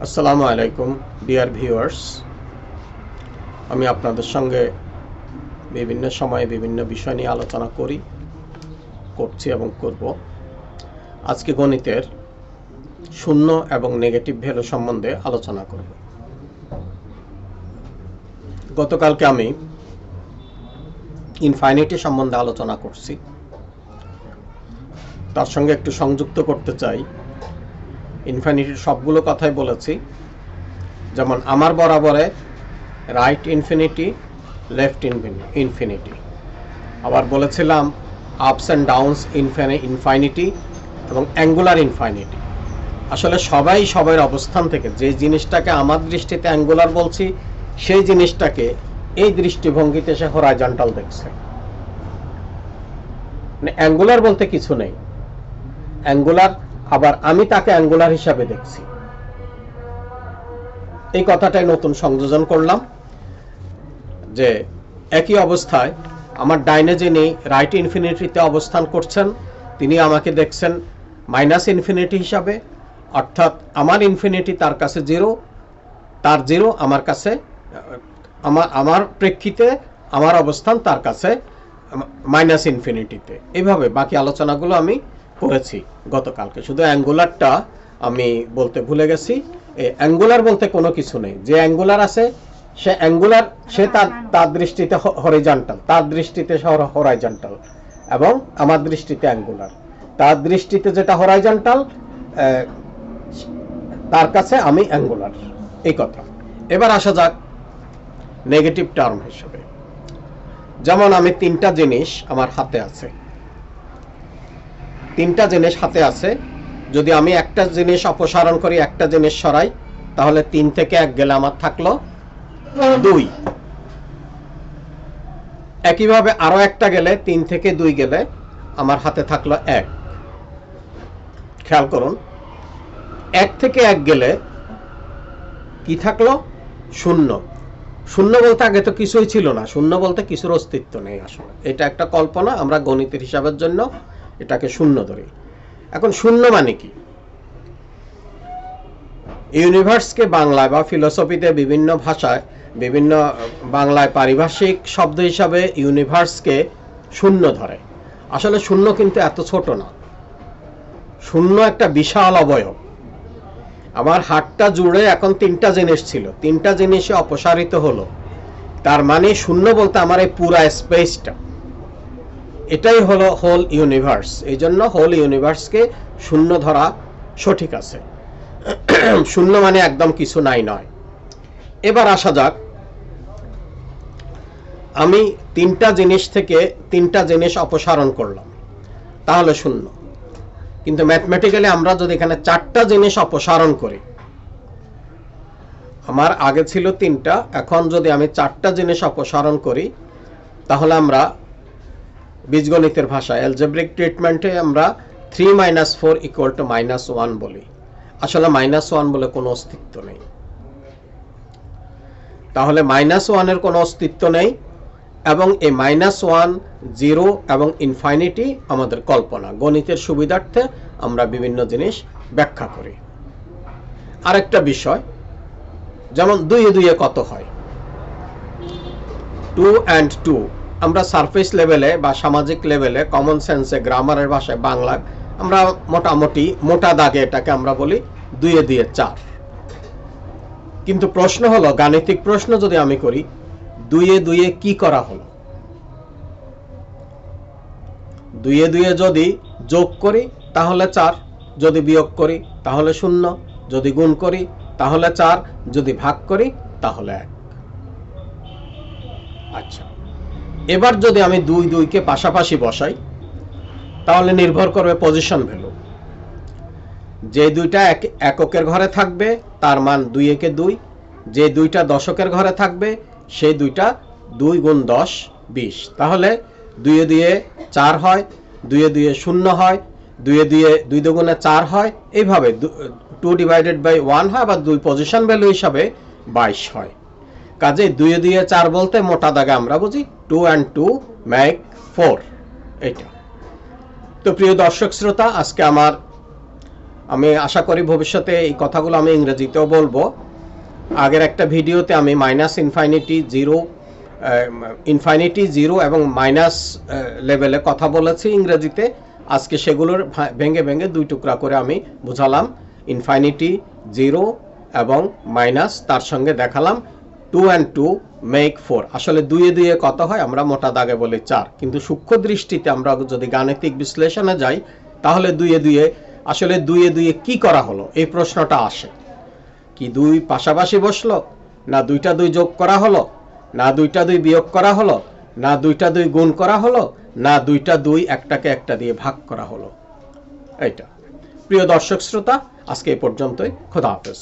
আসসালামু আলাইকুম dear viewers, আমি আপনাদের সঙ্গে বিভিন্ন সময়ে বিভিন্ন বিষয় নিয়ে আলোচনা করছি এবং করব। আজকে গণিতের শূন্য এবং নেগেটিভ ভ্যালু সম্বন্ধে আলোচনা করব। গতকালকে আমি ইনফাইনিটি সম্বন্ধে আলোচনা করছি, তার সঙ্গে একটু সংযুক্ত করতে চাই। ইনফিনিটির সবগুলো কথাই বলেছি, যেমন আমার বরাবরে রাইট ইনফিনিটি, লেফট ইনফিনিটি, আবার বলেছিলাম আপস অ্যান্ড ডাউনস ইনফাইনিটি এবং অ্যাঙ্গুলার ইনফাইনিটি। আসলে সবাই সবার অবস্থান থেকে যে জিনিসটাকে আমার দৃষ্টিতে অ্যাঙ্গুলার বলছি, সেই জিনিসটাকে এই দৃষ্টিভঙ্গিতে সে হরাইজন্টাল দেখছে। মানে অ্যাঙ্গুলার বলতে কিছু নেই, অ্যাঙ্গুলার আবার আমি তাকে অ্যাঙ্গুলার হিসাবে দেখছি। এই কথাটাই নতুন সংযোজন করলাম যে একই অবস্থায় আমার ডাইনে যিনি রাইট ইনফিনিটিতে অবস্থান করছেন, তিনি আমাকে দেখছেন মাইনাস ইনফিনিটি হিসাবে, অর্থাৎ আমার ইনফিনিটি তার কাছে জিরো, তার জিরো আমার কাছে, আমার প্রেক্ষিতে আমার অবস্থান তার কাছে মাইনাস ইনফিনিটিতে। এইভাবে বাকি আলোচনাগুলো আমি করেছি গতকালকে। শুধু অ্যাঙ্গুলারটা আমি বলতে ভুলে গেছি। অ্যাঙ্গুলার বলতে কোনো কিছু নেই, যে অ্যাঙ্গুলার আছে সে অ্যাঙ্গুলার, সে তার দৃষ্টিতে হরিজন্টাল, তার দৃষ্টিতে হরাইজন্টাল, এবং আমার দৃষ্টিতে অ্যাঙ্গুলার। তার দৃষ্টিতে যেটা হরাইজন্টাল, তার কাছে আমি অ্যাঙ্গুলার, এই কথা। এবার আসা যাক নেগেটিভ টার্ম হিসেবে। যেমন আমি তিনটা জিনিস আমার হাতে আছে, তিনটা জিনিস হাতে আছে, যদি আমি একটা জিনিস অপসারণ করি, একটা জিনিস সরাই, তাহলে 3 থেকে 1 গেলে আমার থাকলো 2। একইভাবে আরো একটা গেলে, 3 থেকে 2 গেলে আমার হাতে থাকলো 1। খেয়াল করুন, 1 থেকে 1 গেলে কি থাকলো? 0। 0 বলতে আগে তো কিছুই ছিল না, 0 বলতে কিছুর অস্তিত্ব নেই। আসলে এটা একটা কল্পনা, আমরা গণিতের হিসাবের জন্য এটাকে 0 ধরি। এখন 0 মানে কি? ইউনিভার্সকে বাংলায় বা ফিলোসফিতে বিভিন্ন ভাষায়, বিভিন্ন বাংলায় পারিভাষিক শব্দ হিসাবে ইউনিভার্সকে 0 ধরে। আসলে 0 কিন্তু এত ছোট না, 0 একটা বিশাল অবয়ব। আমার হাতটা জুড়ে এখন 3টা জিনিস ছিল, 3টা জিনিসে অপসারিত হলো, তার মানে 0 বলতে আমার এই পুরা স্পেসটা, এটাই হলো হোল ইউনিভার্স। এই জন্য হোল ইউনিভার্সকে 0 ধরা সঠিক আছে। 0 মানে একদম কিছু নাই নয়। এবার আসা যাক, আমি 3টা জিনিস থেকে 3টা জিনিস অপসারণ করলাম, তাহলে 0। কিন্তু ম্যাথমেটিক্যালি আমরা যদি এখানে 4টা জিনিস অপসারণ করি, আমার আগে ছিল 3টা, এখন যদি আমি 4টা জিনিস অপসারণ করি, তাহলে আমরা বীজগণিতের ভাষায় অ্যালজেব্রিক ট্রিটমেন্টে আমরা 3 - 4 = -1 বলি। আসলে -1 বলে কোনো অস্তিত্ব নেই। তাহলে -1 এর কোনো অস্তিত্ব নেই, এবং এই -1, 0 এবং ইনফাইনিটি আমাদের কল্পনা। গণিতের সুবিধার্থে আমরা বিভিন্ন জিনিস ব্যাখ্যা করি। আরেকটা বিষয়, যেমন 2 এ 2 কত হয়? 2 and 2 আমরা সারফেস লেভেলে বা সামাজিক লেভেলে, কমন সেন্সে, গ্রামারের ভাষায়, বাংলা আমরা মোটামুটি মোটা দাগে এটাকে আমরা বলি 2 এ 2 4। কিন্তু প্রশ্ন হলো, গাণিতিক প্রশ্ন যদি আমি করি, 2 এ 2 কি করা হলো? 2 এ 2 যদি যোগ করি তাহলে 4, যদি বিয়োগ করি তাহলে 0, যদি গুণ করি তাহলে 4, যদি ভাগ করি তাহলে 1। আচ্ছা, এবার যদি আমি 2 2 কে পাশাপাশি বসাই, তাহলে নির্ভর করবে পজিশন ভ্যালু। যে দুইটা এককের ঘরে থাকবে তার মান 2 একে 2, যে দুইটা দশকের ঘরে থাকবে সেই দুইটা 2 × 10 = 20। তাহলে 2 এ 2 4 হয়, 2 এ 2 0 হয়, 2 এ 2 2 × 4 হয়, এইভাবে 2/1 হয়, বা 2 পজিশন ভ্যালু হিসাবে 22 হয়। কাজে 2 এ 2 4 বলতে মোটা দাগে আমরা বুঝি 2 and 2 make 4। এটা তো প্রিয় দর্শক শ্রোতা, আজকে আমার আমি আশা করি ভবিষ্যতে এই কথাগুলো আমি ইংরেজিতেও বলবো। আগের একটা ভিডিওতে আমি মাইনাস ইনফাইনিটি জিরো এবং মাইনাস লেভেলে কথা বলেছি ইংরেজিতে। আজকে সেগুলোর ভেঙে ভেঙে দুই টুকরা করে আমি বুঝালাম ইনফাইনিটি জিরো এবং মাইনাস, তার সঙ্গে দেখালাম 2 and 2 make 4। আসলে দুয়ে দুয়ে কত হয় আমরা মোটা দাগে বলি 4, কিন্তু সূক্ষ্ম দৃষ্টিতে আমরা যদি গাণিতিক বিশ্লেষণে যাই তাহলে দুয়ে দুয়ে আসলে দুয়ে দুয়ে কি করা হলো এই প্রশ্নটা আসে। কি দুই পাশাপাশি বসলো, না দুইটা দুই যোগ করা হলো, না দুইটা দুই বিয়োগ করা হলো, না দুইটা দুই গুণ করা হলো, না দুইটা দুই একটাকে একটা দিয়ে ভাগ করা হলো। এইটা প্রিয় দর্শক শ্রোতা, আজকে এই পর্যন্তই। খোদা হাফেজ।